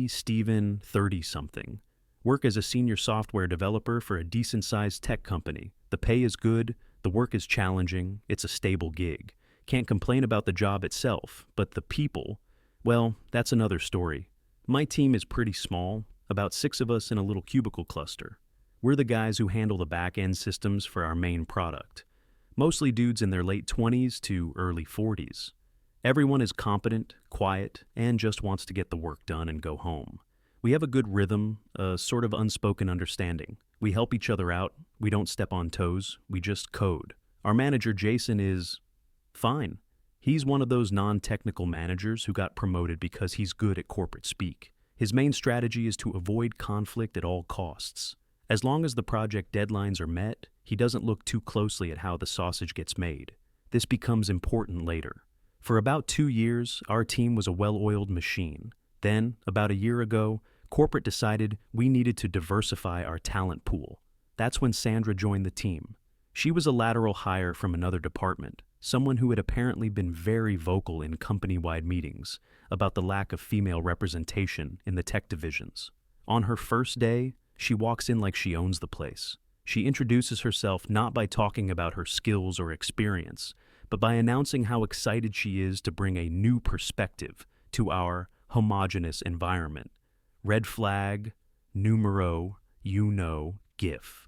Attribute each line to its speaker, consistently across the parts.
Speaker 1: me, Steven, 30-something. Work as a senior software developer for a decent-sized tech company. The pay is good, the work is challenging, it's a stable gig. Can't complain about the job itself, but the people, well, that's another story. My team is pretty small, about 6 of us in a little cubicle cluster. We're the guys who handle the back-end systems for our main product. Mostly dudes in their late 20s to early 40s. Everyone is competent, quiet, and just wants to get the work done and go home. We have a good rhythm, a sort of unspoken understanding. We help each other out, we don't step on toes, we just code. Our manager, Jason, is fine. He's one of those non-technical managers who got promoted because he's good at corporate speak. His main strategy is to avoid conflict at all costs. As long as the project deadlines are met, he doesn't look too closely at how the sausage gets made. This becomes important later. For about 2 years, our team was a well-oiled machine. Then, about a year ago, corporate decided we needed to diversify our talent pool. That's when Sandra joined the team. She was a lateral hire from another department, someone who had apparently been very vocal in company-wide meetings about the lack of female representation in the tech divisions. On her first day, she walks in like she owns the place. She introduces herself not by talking about her skills or experience, but by announcing how excited she is to bring a new perspective to our homogeneous environment. Red flag, numero, GIF.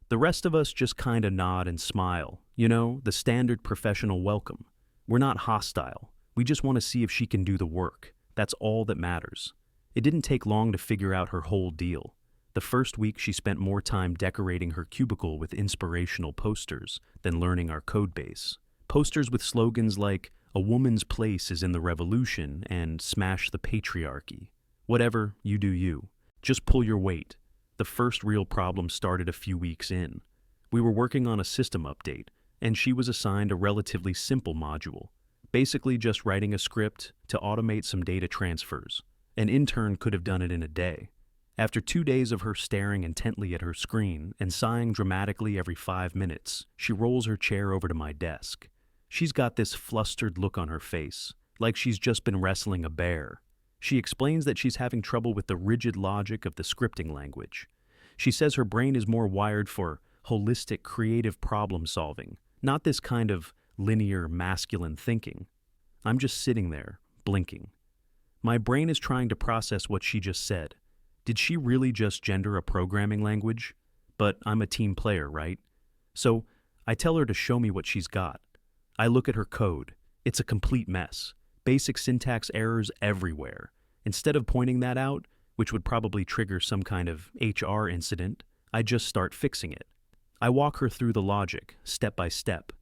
Speaker 1: The rest of us just kinda nod and smile, the standard professional welcome. We're not hostile, we just want to see if she can do the work. That's all that matters. It didn't take long to figure out her whole deal. The first week she spent more time decorating her cubicle with inspirational posters than learning our code base. Posters with slogans like, "A woman's place is in the revolution," and "Smash the patriarchy." Whatever, you do you. Just pull your weight. The first real problem started a few weeks in. We were working on a system update, and she was assigned a relatively simple module. Basically just writing a script to automate some data transfers. An intern could have done it in a day. After 2 days of her staring intently at her screen and sighing dramatically every 5 minutes, she rolls her chair over to my desk. She's got this flustered look on her face, like she's just been wrestling a bear. She explains that she's having trouble with the rigid logic of the scripting language. She says her brain is more wired for holistic, creative problem solving, not this kind of linear, masculine thinking. I'm just sitting there, blinking. My brain is trying to process what she just said. Did she really just gender a programming language? But I'm a team player, right? So I tell her to show me what she's got. I look at her code. It's a complete mess. Basic syntax errors everywhere. Instead of pointing that out, which would probably trigger some kind of HR incident, I just start fixing it. I walk her through the logic, step by step.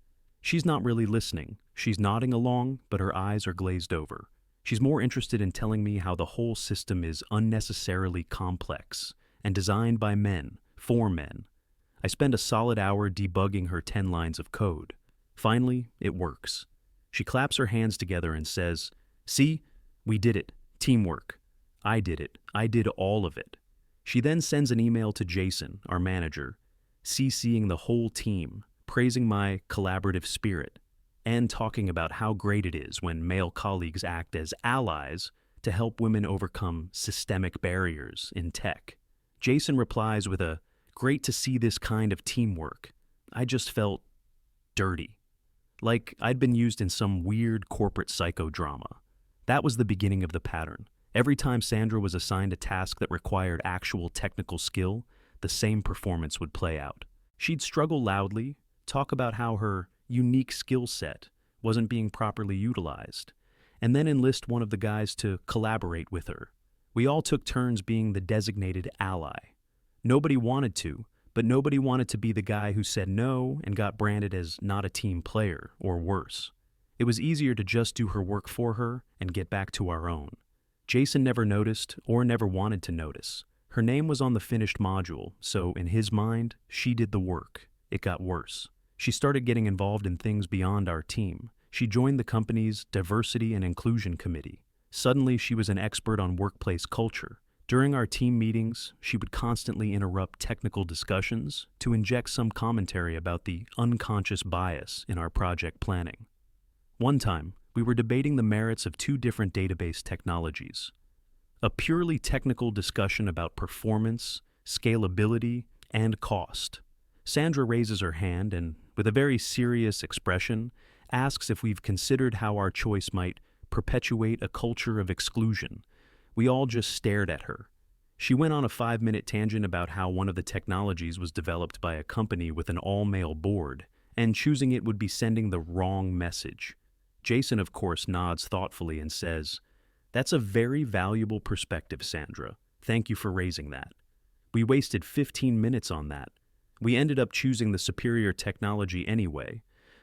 Speaker 1: She's not really listening. She's nodding along, but her eyes are glazed over. She's more interested in telling me how the whole system is unnecessarily complex and designed by men, for men. I spend a solid hour debugging her 10 lines of code. Finally, it works. She claps her hands together and says, "See, we did it. Teamwork. I did it. I did all of it." She then sends an email to Jason, our manager, CCing the whole team, praising my collaborative spirit, and talking about how great it is when male colleagues act as allies to help women overcome systemic barriers in tech. Jason replies with a, "Great to see this kind of teamwork." I just felt dirty. Like I'd been used in some weird corporate psychodrama. That was the beginning of the pattern. Every time Sandra was assigned a task that required actual technical skill, the same performance would play out. She'd struggle loudly, talk about how her unique skill set wasn't being properly utilized, and then enlist one of the guys to collaborate with her. We all took turns being the designated ally. Nobody wanted to, but nobody wanted to be the guy who said no and got branded as not a team player, or worse. It was easier to just do her work for her and get back to our own. Jason never noticed or never wanted to notice. Her name was on the finished module, so in his mind, she did the work. It got worse. She started getting involved in things beyond our team. She joined the company's Diversity and Inclusion Committee. Suddenly, she was an expert on workplace culture. During our team meetings, she would constantly interrupt technical discussions to inject some commentary about the unconscious bias in our project planning. One time, we were debating the merits of 2 different database technologies. A purely technical discussion about performance, scalability, and cost. Sandra raises her hand and, with a very serious expression, asks if we've considered how our choice might perpetuate a culture of exclusion. We all just stared at her. She went on a 5-minute tangent about how one of the technologies was developed by a company with an all-male board, and choosing it would be sending the wrong message. Jason, of course, nods thoughtfully and says, "That's a very valuable perspective, Sandra. Thank you for raising that." We wasted 15 minutes on that. We ended up choosing the superior technology anyway,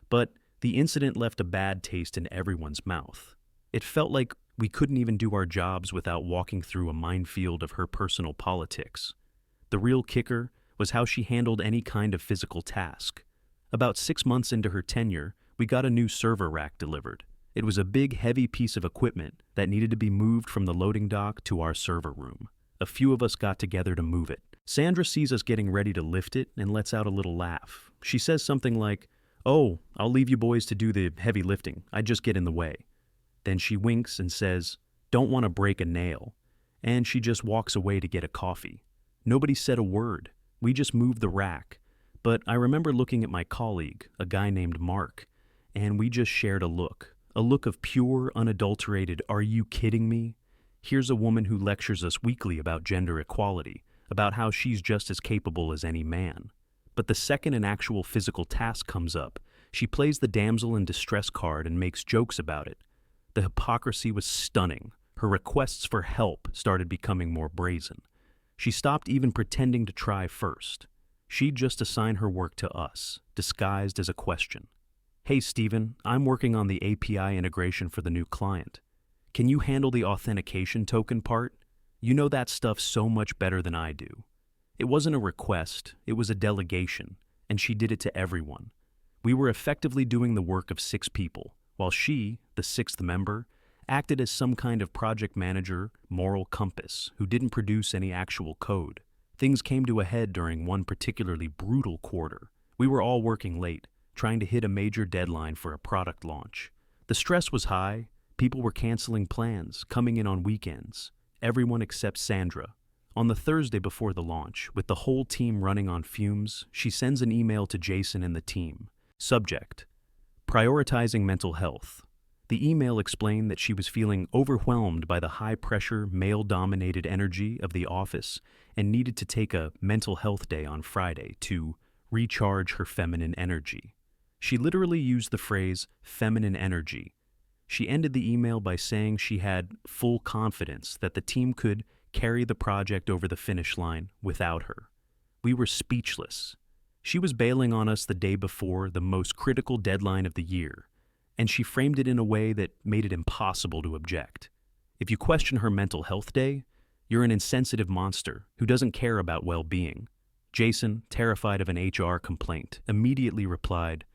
Speaker 1: but the incident left a bad taste in everyone's mouth. It felt like we couldn't even do our jobs without walking through a minefield of her personal politics. The real kicker was how she handled any kind of physical task. About 6 months into her tenure, we got a new server rack delivered. It was a big, heavy piece of equipment that needed to be moved from the loading dock to our server room. A few of us got together to move it. Sandra sees us getting ready to lift it and lets out a little laugh. She says something like, "Oh, I'll leave you boys to do the heavy lifting. I just get in the way." Then she winks and says, "Don't want to break a nail." And she just walks away to get a coffee. Nobody said a word. We just moved the rack. But I remember looking at my colleague, a guy named Mark, and we just shared a look of pure, unadulterated, "Are you kidding me?" Here's a woman who lectures us weekly about gender equality, about how she's just as capable as any man. But the second an actual physical task comes up, she plays the damsel in distress card and makes jokes about it. The hypocrisy was stunning. Her requests for help started becoming more brazen. She stopped even pretending to try first. She'd just assign her work to us, disguised as a question. "Hey, Steven, I'm working on the API integration for the new client. Can you handle the authentication token part? You know that stuff so much better than I do." It wasn't a request, it was a delegation, and she did it to everyone. We were effectively doing the work of 6 people, while she, the 6th member, acted as some kind of project manager, moral compass, who didn't produce any actual code. Things came to a head during one particularly brutal quarter. We were all working late, trying to hit a major deadline for a product launch. The stress was high, people were canceling plans, coming in on weekends. Everyone except Sandra. On the Thursday before the launch, with the whole team running on fumes, she sends an email to Jason and the team. Subject: prioritizing mental health. The email explained that she was feeling overwhelmed by the high-pressure, male-dominated energy of the office and needed to take a mental health day on Friday to recharge her feminine energy. She literally used the phrase feminine energy. She ended the email by saying she had full confidence that the team could carry the project over the finish line without her. We were speechless. She was bailing on us the day before the most critical deadline of the year, and she framed it in a way that made it impossible to object. If you question her mental health day, you're an insensitive monster who doesn't care about well-being. Jason, terrified of an HR complaint, immediately replied,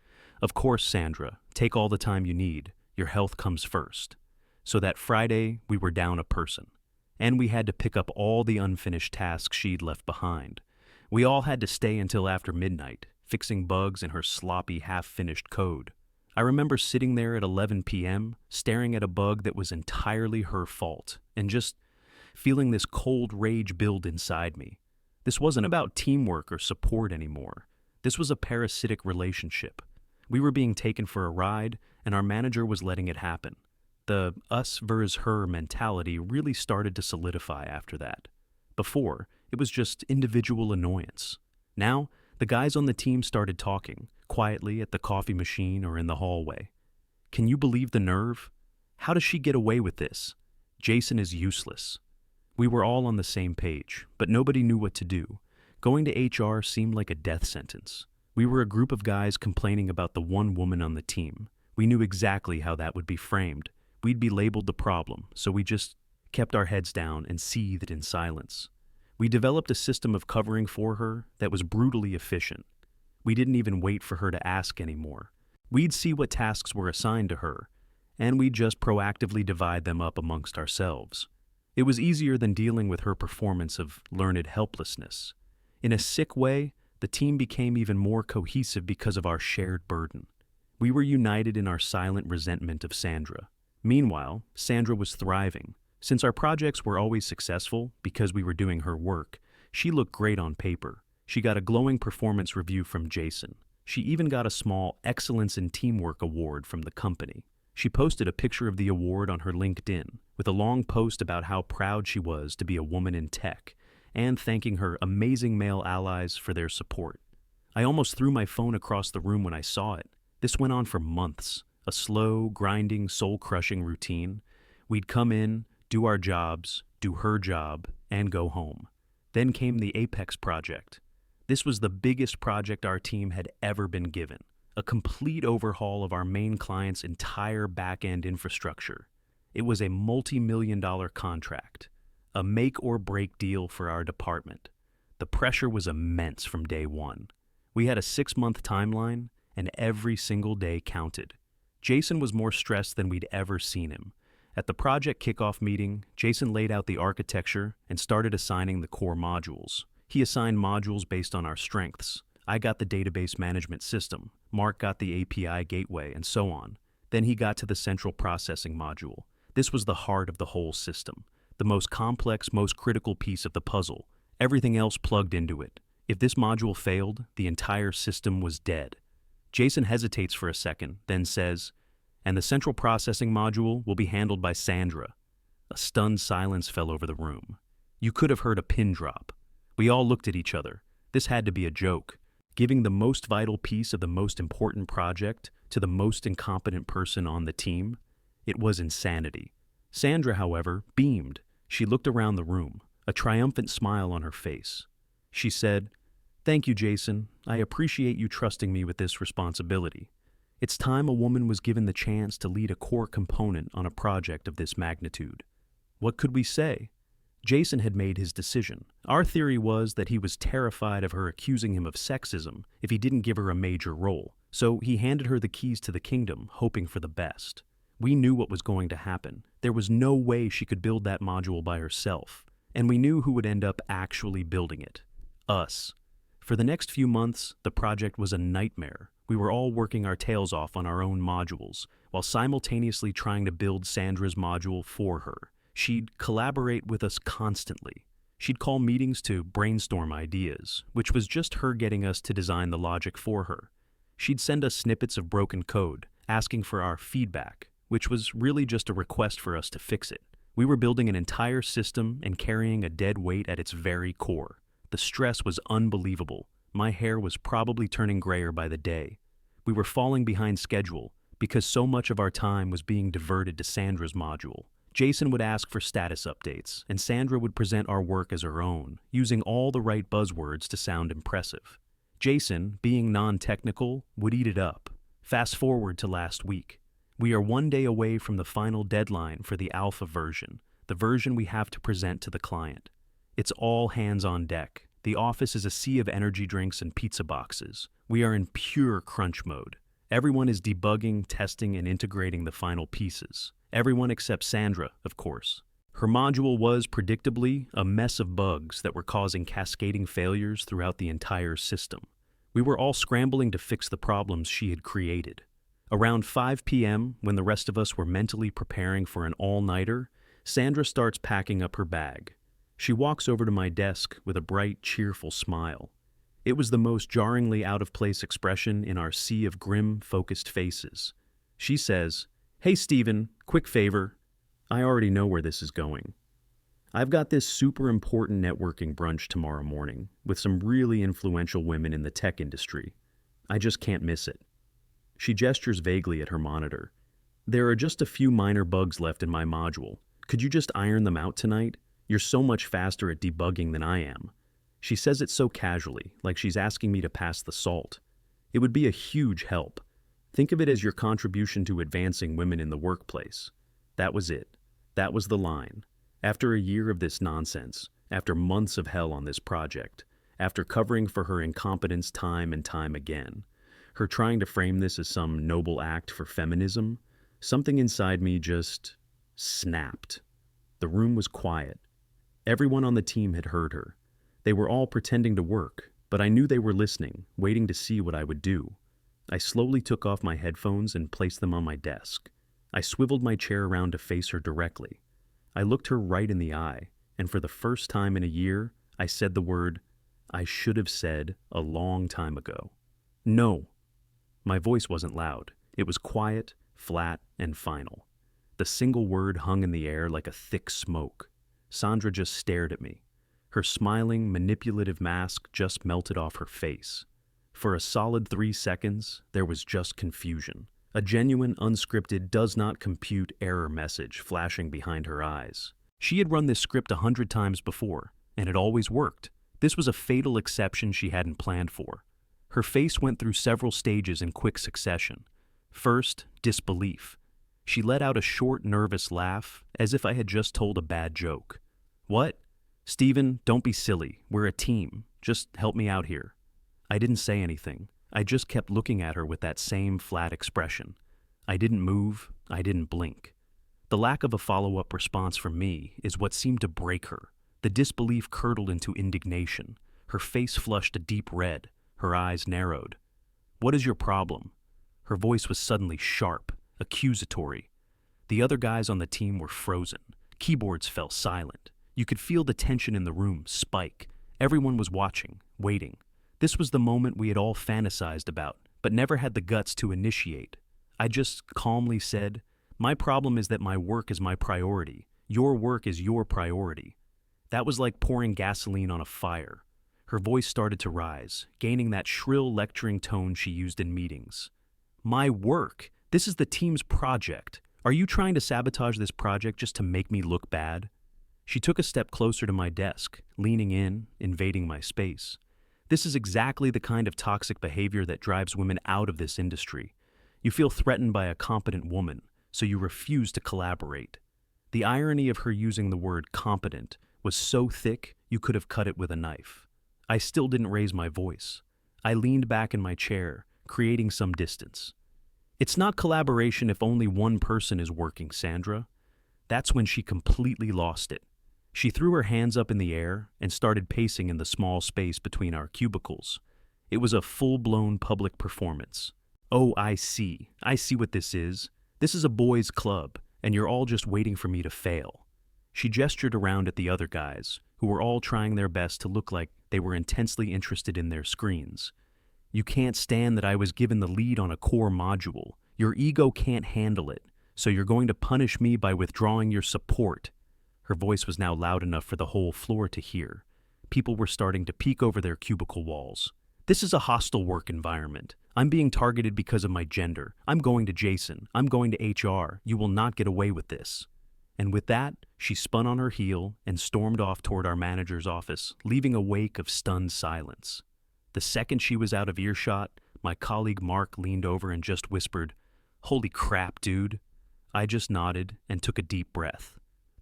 Speaker 1: "Of course, Sandra, take all the time you need. Your health comes first." So that Friday, we were down a person, and we had to pick up all the unfinished tasks she'd left behind. We all had to stay until after midnight, fixing bugs in her sloppy, half-finished code. I remember sitting there at 11 p.m., staring at a bug that was entirely her fault, and just feeling this cold rage build inside me. This wasn't about teamwork or support anymore. This was a parasitic relationship. We were being taken for a ride, and our manager was letting it happen. The us versus her mentality really started to solidify after that. Before, it was just individual annoyance. Now, the guys on the team started talking, quietly at the coffee machine or in the hallway. "Can you believe the nerve? How does she get away with this? Jason is useless." We were all on the same page, but nobody knew what to do. Going to HR seemed like a death sentence. We were a group of guys complaining about the one woman on the team. We knew exactly how that would be framed. We'd be labeled the problem, so we just kept our heads down and seethed in silence. We developed a system of covering for her that was brutally efficient. We didn't even wait for her to ask anymore. We'd see what tasks were assigned to her, and we'd just proactively divide them up amongst ourselves. It was easier than dealing with her performance of learned helplessness. In a sick way, the team became even more cohesive because of our shared burden. We were united in our silent resentment of Sandra. Meanwhile, Sandra was thriving. Since our projects were always successful because we were doing her work, she looked great on paper. She got a glowing performance review from Jason. She even got a small Excellence in Teamwork award from the company. She posted a picture of the award on her LinkedIn with a long post about how proud she was to be a woman in tech and thanking her amazing male allies for their support. I almost threw my phone across the room when I saw it. This went on for months, a slow, grinding, soul-crushing routine. We'd come in, do our jobs, do her job, and go home. Then came the Apex project. This was the biggest project our team had ever been given, a complete overhaul of our main client's entire back-end infrastructure. It was a multi-million-dollar contract, a make-or-break deal for our department. The pressure was immense from day one. We had a 6-month timeline, and every single day counted. Jason was more stressed than we'd ever seen him. At the project kickoff meeting, Jason laid out the architecture and started assigning the core modules. He assigned modules based on our strengths. I got the database management system, Mark got the API gateway, and so on. Then he got to the central processing module. This was the heart of the whole system, the most complex, most critical piece of the puzzle. Everything else plugged into it. If this module failed, the entire system was dead. Jason hesitates for a second, then says, "And the central processing module will be handled by Sandra." A stunned silence fell over the room. You could have heard a pin drop. We all looked at each other. This had to be a joke. Giving the most vital piece of the most important project to the most incompetent person on the team? It was insanity. Sandra, however, beamed. She looked around the room, a triumphant smile on her face. She said, "Thank you, Jason. I appreciate you trusting me with this responsibility. It's time a woman was given the chance to lead a core component on a project of this magnitude." What could we say? Jason had made his decision. Our theory was that he was terrified of her accusing him of sexism if he didn't give her a major role, so he handed her the keys to the kingdom, hoping for the best. We knew what was going to happen. There was no way she could build that module by herself, and we knew who would end up actually building it. Us. For the next few months, the project was a nightmare. We were all working our tails off on our own modules, while simultaneously trying to build Sandra's module for her. She'd collaborate with us constantly. She'd call meetings to brainstorm ideas, which was just her getting us to design the logic for her. She'd send us snippets of broken code, asking for our feedback, which was really just a request for us to fix it. We were building an entire system and carrying a dead weight at its very core. The stress was unbelievable. My hair was probably turning grayer by the day. We were falling behind schedule because so much of our time was being diverted to Sandra's module. Jason would ask for status updates, and Sandra would present our work as her own, using all the right buzzwords to sound impressive. Jason, being non-technical, would eat it up. Fast forward to last week. We are 1 day away from the final deadline for the alpha version, the version we have to present to the client. It's all hands on deck. The office is a sea of energy drinks and pizza boxes. We are in pure crunch mode. Everyone is debugging, testing, and integrating the final pieces. Everyone except Sandra, of course. Her module was, predictably, a mess of bugs that were causing cascading failures throughout the entire system. We were all scrambling to fix the problems she had created. Around 5 p.m., when the rest of us were mentally preparing for an all-nighter, Sandra starts packing up her bag. She walks over to my desk with a bright, cheerful smile. It was the most jarringly out-of-place expression in our sea of grim, focused faces. She says, "Hey, Steven, quick favor. I already know where this is going. I've got this super important networking brunch tomorrow morning with some really influential women in the tech industry. I just can't miss it." She gestures vaguely at her monitor. "There are just a few minor bugs left in my module. Could you just iron them out tonight? You're so much faster at debugging than I am." She says it so casually, like she's asking me to pass the salt. It would be a huge help. Think of it as your contribution to advancing women in the workplace. That was it. That was the line. After a year of this nonsense, after months of hell on this project, after covering for her incompetence time and time again, her trying to frame this as some noble act for feminism, something inside me just snapped. The room was quiet. Everyone on the team had heard her. They were all pretending to work, but I knew they were listening, waiting to see what I would do. I slowly took off my headphones and placed them on my desk. I swiveled my chair around to face her directly. I looked her right in the eye, and for the first time in a year, I said the word I should have said a long time ago. No. My voice wasn't loud. It was quiet, flat, and final. The single word hung in the air like a thick smoke. Sandra just stared at me. Her smiling, manipulative mask just melted off her face. For a solid 3 seconds, there was just confusion. A genuine, unscripted, does not compute error message flashing behind her eyes. She had run this script 100 times before, and it always worked. This was a fatal exception she hadn't planned for. Her face went through several stages in quick succession. First, disbelief. She let out a short, nervous laugh, as if I had just told a bad joke. What? Stephen, don't be silly. We're a team. Just help me out here. I didn't say anything. I just kept looking at her with that same flat expression. I didn't move. I didn't blink. The lack of a follow-up response from me is what seemed to break her. The disbelief curdled into indignation. Her face flushed a deep red. Her eyes narrowed. What is your problem? Her voice was suddenly sharp, accusatory. The other guys on the team were frozen. Keyboards fell silent. You could feel the tension in the room spike. Everyone was watching, waiting. This was the moment we had all fantasized about, but never had the guts to initiate. I just calmly said, "My problem is that my work is my priority. Your work is your priority." That was like pouring gasoline on a fire. Her voice started to rise, gaining that shrill lecturing tone she used in meetings. "My work? This is the team's project. Are you trying to sabotage this project just to make me look bad?" She took a step closer to my desk, leaning in, invading my space. This is exactly the kind of toxic behavior that drives women out of this industry. You feel threatened by a competent woman, so you refuse to collaborate. The irony of her using the word competent was so thick you could have cut it with a knife. I still didn't raise my voice. I leaned back in my chair, creating some distance. "It's not collaboration if only one person is working, Sandra." That's when she completely lost it. She threw her hands up in the air and started pacing in the small space between our cubicles. It was a full-blown public performance. "Oh, I see what this is. This is a boys' club, and you're all just waiting for me to fail." She gestured around at the other guys, who were all trying their best to look like they were intensely interested in their screens. "You can't stand that I was given the lead on a core module. Your ego can't handle it, so you're going to punish me by withdrawing your support." Her voice was now loud enough for the whole floor to hear. People were starting to peek over their cubicle walls. "This is a hostile work environment. I'm being targeted because of my gender. I'm going to Jason. I'm going to HR. You will not get away with this." And with that, she spun on her heel and stormed off toward our manager's office, leaving a wake of stunned silence. The second she was out of earshot, my colleague Mark leaned over and just whispered, "Holy crap, dude." I just nodded and took a deep breath.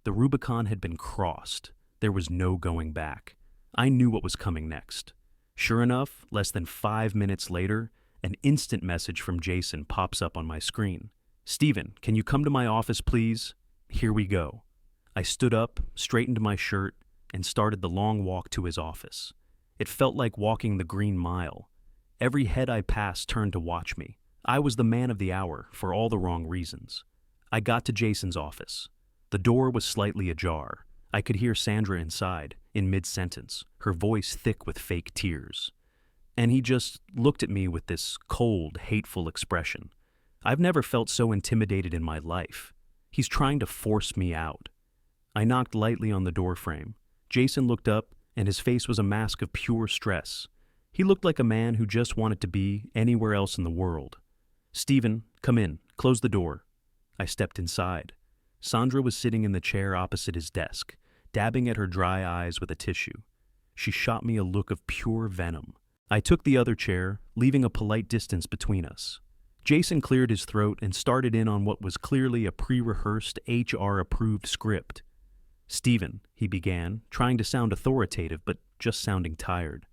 Speaker 1: The Rubicon had been crossed. There was no going back. I knew what was coming next. Sure enough, less than 5 minutes later, an instant message from Jason pops up on my screen. "Stephen, can you come to my office, please? Here we go." I stood up, straightened my shirt, and started the long walk to his office. It felt like walking the Green Mile. Every head I passed turned to watch me. I was the man of the hour for all the wrong reasons. I got to Jason's office. The door was slightly ajar. I could hear Sandra inside, in mid-sentence, her voice thick with fake tears. And he just looked at me with this cold, hateful expression. I've never felt so intimidated in my life. He's trying to force me out. I knocked lightly on the doorframe. Jason looked up, and his face was a mask of pure stress. He looked like a man who just wanted to be anywhere else in the world. "Stephen, come in. Close the door." I stepped inside. Sandra was sitting in the chair opposite his desk, dabbing at her dry eyes with a tissue. She shot me a look of pure venom. I took the other chair, leaving a polite distance between us. Jason cleared his throat and started in on what was clearly a pre-rehearsed, HR-approved script. "Stephen," he began, trying to sound authoritative but just sounding tired.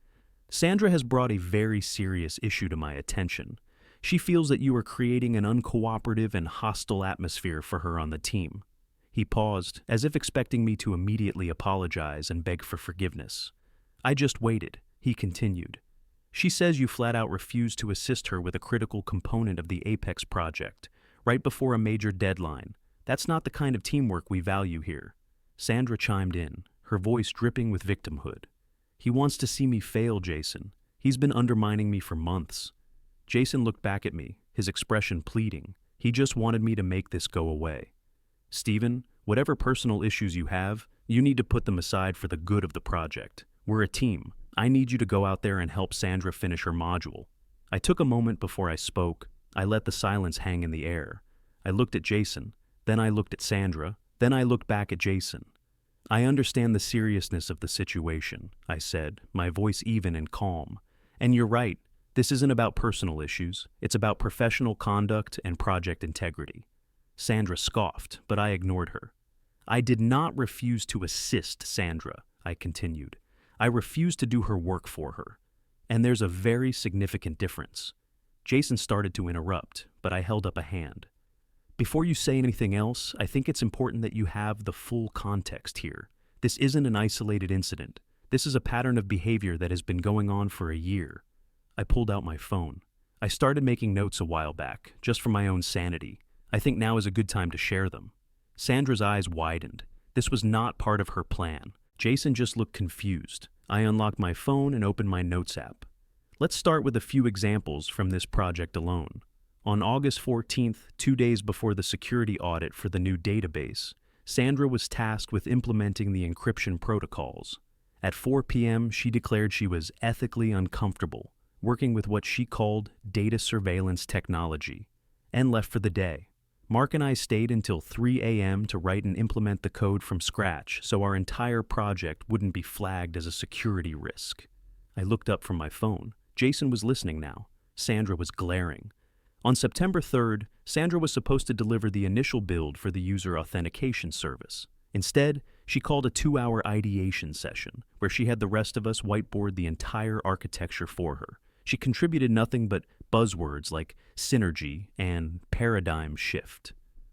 Speaker 1: "Sandra has brought a very serious issue to my attention. She feels that you are creating an uncooperative and hostile atmosphere for her on the team." He paused, as if expecting me to immediately apologize and beg for forgiveness. I just waited. He continued. "She says you flat out refused to assist her with a critical component of the Apex project, right before a major deadline. That's not the kind of teamwork we value here." Sandra chimed in, her voice dripping with victimhood. He wants to see me fail, Jason. He's been undermining me for months. Jason looked back at me, his expression pleading. He just wanted me to make this go away. Stephen, whatever personal issues you have, you need to put them aside for the good of the project. We're a team. I need you to go out there and help Sandra finish her module. I took a moment before I spoke. I let the silence hang in the air. I looked at Jason, then I looked at Sandra, then I looked back at Jason. I understand the seriousness of the situation, I said, my voice even and calm. And you're right, this isn't about personal issues. It's about professional conduct and project integrity. Sandra scoffed, but I ignored her. I did not refuse to assist Sandra, I continued. I refused to do her work for her. And there's a very significant difference. Jason started to interrupt, but I held up a hand. Before you say anything else, I think it's important that you have the full context here. This isn't an isolated incident. This is a pattern of behavior that has been going on for a year. I pulled out my phone. I started making notes a while back, just for my own sanity. I think now is a good time to share them. Sandra's eyes widened. This was not part of her plan. Jason just looked confused. I unlocked my phone and opened my notes app. Let's start with a few examples from this project alone. On August 14th, 2 days before the security audit for the new database, Sandra was tasked with implementing the encryption protocols. At 4 p.m., she declared she was ethically uncomfortable, working with what she called data surveillance technology, and left for the day. Mark and I stayed until 3 a.m. to write and implement the code from scratch so our entire project wouldn't be flagged as a security risk. I looked up from my phone. Jason was listening now. Sandra was glaring. On September 3rd, Sandra was supposed to deliver the initial build for the user authentication service. Instead, she called a 2-hour ideation session, where she had the rest of us whiteboard the entire architecture for her. She contributed nothing but buzzwords like synergy and paradigm shift.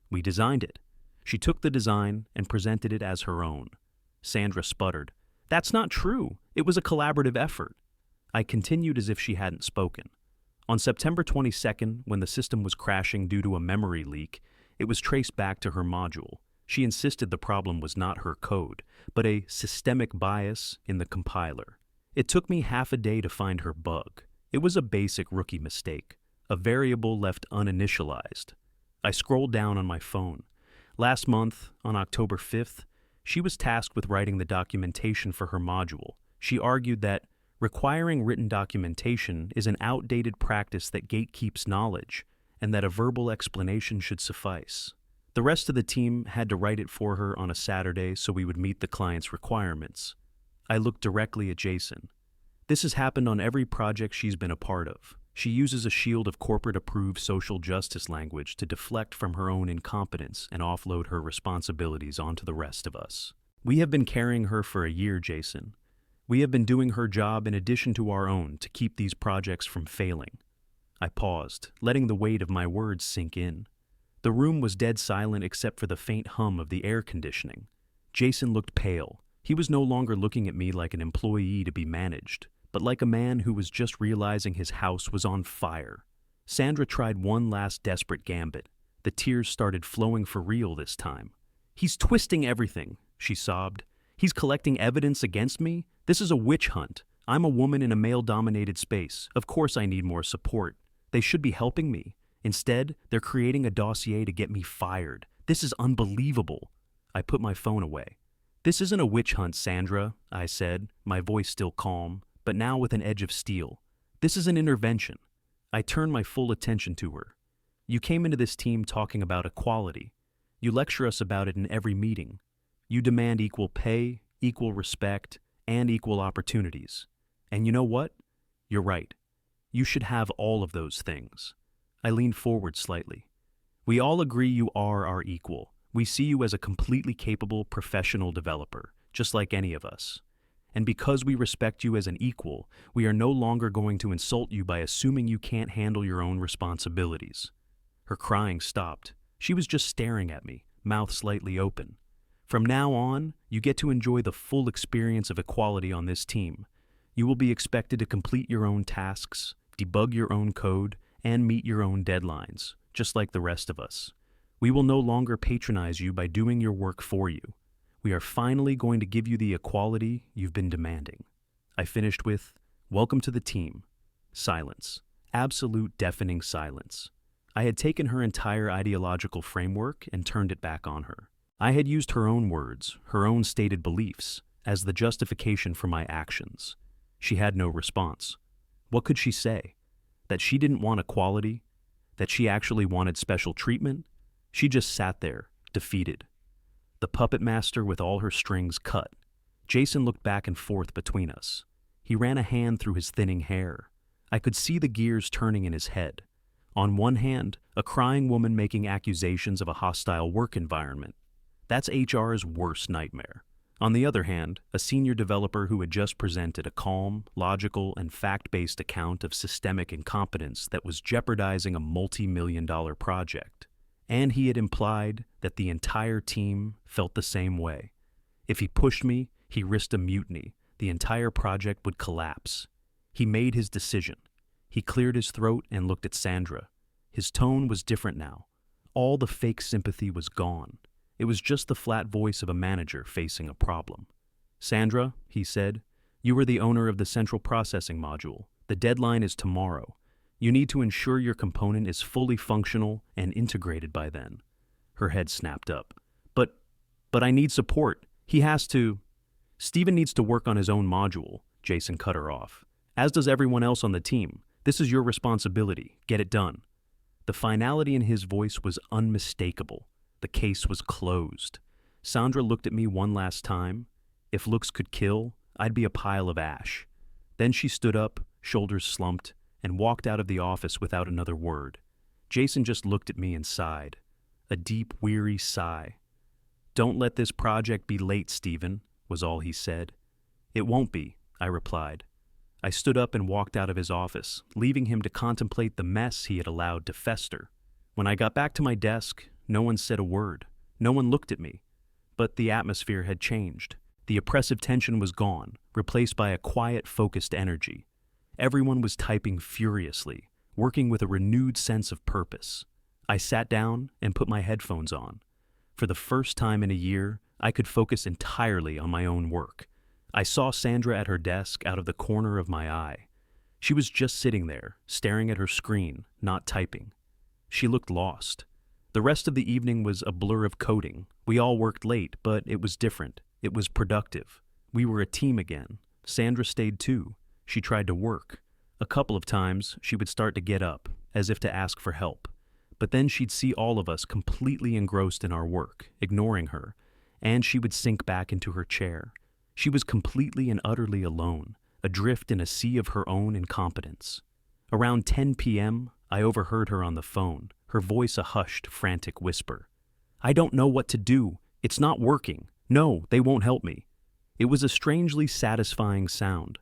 Speaker 1: We designed it. She took the design and presented it as her own. Sandra sputtered, "That's not true. It was a collaborative effort." I continued as if she hadn't spoken. On September 22nd, when the system was crashing due to a memory leak, it was traced back to her module. She insisted the problem was not her code, but a systemic bias in the compiler. It took me half a day to find her bug. It was a basic rookie mistake, a variable left uninitialized. I scrolled down on my phone. Last month, on October 5th, she was tasked with writing the documentation for her module. She argued that requiring written documentation is an outdated practice that gatekeeps knowledge, and that a verbal explanation should suffice. The rest of the team had to write it for her on a Saturday so we would meet the client's requirements. I looked directly at Jason. This has happened on every project she's been a part of. She uses a shield of corporate-approved social justice language to deflect from her own incompetence and offload her responsibilities onto the rest of us. We have been carrying her for a year, Jason. We have been doing her job in addition to our own to keep these projects from failing. I paused, letting the weight of my words sink in. The room was dead silent except for the faint hum of the air conditioning. Jason looked pale. He was no longer looking at me like an employee to be managed, but like a man who was just realizing his house was on fire. Sandra tried one last desperate gambit. The tears started flowing for real this time. "He's twisting everything," she sobbed. "He's collecting evidence against me. This is a witch hunt. I'm a woman in a male-dominated space. Of course I need more support. They should be helping me. Instead, they're creating a dossier to get me fired. This is unbelievable." I put my phone away. "This isn't a witch hunt, Sandra," I said, my voice still calm, but now with an edge of steel. "This is an intervention." I turned my full attention to her. "You came into this team talking about equality. You lecture us about it in every meeting. You demand equal pay, equal respect, and equal opportunities. And you know what? You're right. You should have all of those things." I leaned forward slightly. "We all agree you are our equal. We see you as a completely capable professional developer, just like any of us. And because we respect you as an equal, we are no longer going to insult you by assuming you can't handle your own responsibilities." Her crying stopped. She was just staring at me, mouth slightly open. "From now on, you get to enjoy the full experience of equality on this team. You will be expected to complete your own tasks, debug your own code, and meet your own deadlines, just like the rest of us. We will no longer patronize you by doing your work for you. We are finally going to give you the equality you've been demanding. I finished with, welcome to the team. Silence. Absolute deafening silence. I had taken her entire ideological framework and turned it back on her. I had used her own words, her own stated beliefs, as the justification for my actions. She had no response. What could she say? That she didn't want equality? That she actually wanted special treatment? She just sat there, defeated. The puppet master with all her strings cut. Jason looked back and forth between us. He ran a hand through his thinning hair. I could see the gears turning in his head. On one hand, a crying woman making accusations of a hostile work environment. That's HR's worst nightmare. On the other hand, a senior developer who had just presented a calm, logical, and fact-based account of systemic incompetence that was jeopardizing a multi-million-dollar project. And he had implied that the entire team felt the same way. If he pushed me, he risked a mutiny. The entire project would collapse. He made his decision. He cleared his throat and looked at Sandra. His tone was different now. All the fake sympathy was gone. It was just the flat voice of a manager facing a problem. Sandra, he said, you are the owner of the central processing module. The deadline is tomorrow. You need to ensure your component is fully functional and integrated by then. Her head snapped up. But I need support. He has to... Steven needs to work on his own module, Jason cut her off. As does everyone else on the team. This is your responsibility. Get it done. The finality in his voice was unmistakable. The case was closed. Sandra looked at me one last time. If looks could kill, I'd be a pile of ash. Then she stood up, shoulders slumped, and walked out of the office without another word. Jason just looked at me and sighed. A deep, weary sigh. Don't let this project be late, Steven, was all he said. It won't be, I replied. I stood up and walked out of his office, leaving him to contemplate the mess he had allowed to fester. When I got back to my desk, no one said a word. No one looked at me. But the atmosphere had changed. The oppressive tension was gone, replaced by a quiet, focused energy. Everyone was typing furiously, working with a renewed sense of purpose. I sat down and put my headphones on. For the first time in a year, I could focus entirely on my own work. I saw Sandra at her desk out of the corner of my eye. She was just sitting there, staring at her screen, not typing. She looked lost. The rest of the evening was a blur of coding. We all worked late, but it was different. It was productive. We were a team again. Sandra stayed too. She tried to work. A couple of times, she would start to get up, as if to ask for help. But then she'd see all of us completely engrossed in our work, ignoring her, and she would sink back into her chair. She was completely and utterly alone, adrift in a sea of her own incompetence. Around 10 p.m., I overheard her on the phone, her voice a hushed, frantic whisper. I don't know what to do. It's not working. No, they won't help me. It was a strangely satisfying sound.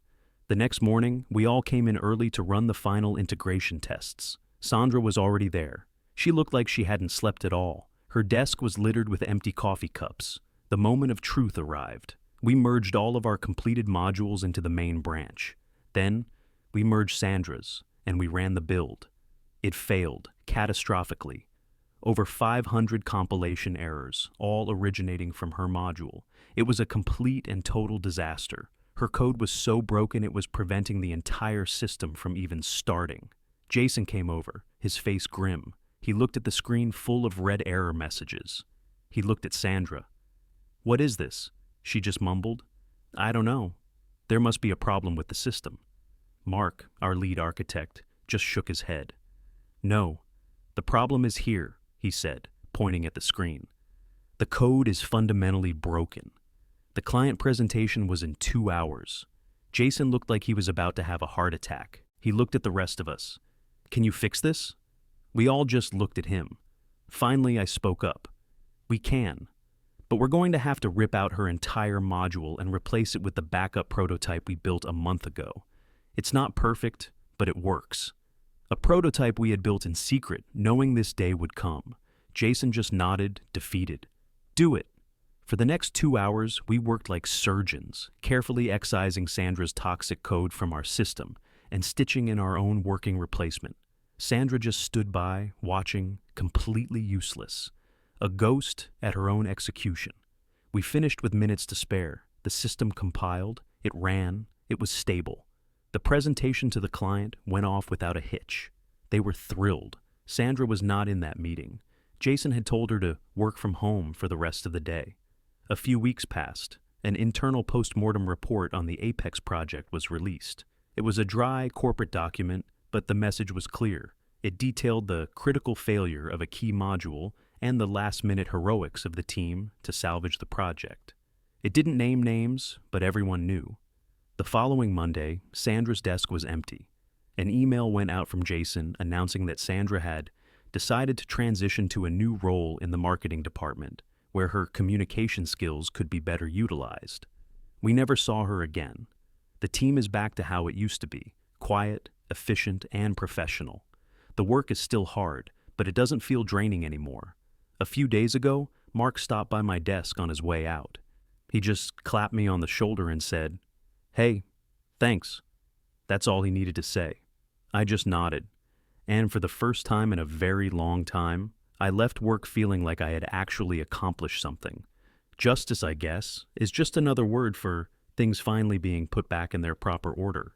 Speaker 1: The next morning, we all came in early to run the final integration tests. Sandra was already there. She looked like she hadn't slept at all. Her desk was littered with empty coffee cups. The moment of truth arrived. We merged all of our completed modules into the main branch. Then, we merged Sandra's, and we ran the build. It failed, catastrophically. Over 500 compilation errors, all originating from her module. It was a complete and total disaster. Her code was so broken it was preventing the entire system from even starting. Jason came over, his face grim. He looked at the screen full of red error messages. He looked at Sandra. What is this? She just mumbled. I don't know. There must be a problem with the system. Mark, our lead architect, just shook his head. No, the problem is here, he said, pointing at the screen. The code is fundamentally broken. The client presentation was in 2 hours. Jason looked like he was about to have a heart attack. He looked at the rest of us. Can you fix this? We all just looked at him. Finally, I spoke up. We can. But we're going to have to rip out her entire module and replace it with the backup prototype we built a month ago. It's not perfect, but it works. A prototype we had built in secret, knowing this day would come. Jason just nodded, defeated. Do it. For the next 2 hours, we worked like surgeons, carefully excising Sandra's toxic code from our system and stitching in our own working replacement. Sandra just stood by, watching, completely useless. A ghost at her own execution. We finished with minutes to spare. The system compiled, it ran, it was stable. The presentation to the client went off without a hitch. They were thrilled. Sandra was not in that meeting. Jason had told her to work from home for the rest of the day. A few weeks passed. An internal post-mortem report on the Apex project was released. It was a dry corporate document, but the message was clear. It detailed the critical failure of a key module and the last-minute heroics of the team to salvage the project. It didn't name names, but everyone knew. The following Monday, Sandra's desk was empty. An email went out from Jason announcing that Sandra had decided to transition to a new role in the marketing department, where her communication skills could be better utilized. We never saw her again. The team is back to how it used to be, quiet, efficient, and professional. The work is still hard, but it doesn't feel draining anymore. A few days ago, Mark stopped by my desk on his way out. He just clapped me on the shoulder and said, "Hey, thanks." That's all he needed to say. I just nodded. And for the first time in a very long time, I left work feeling like I had actually accomplished something. Justice, I guess, is just another word for things finally being put back in their proper order.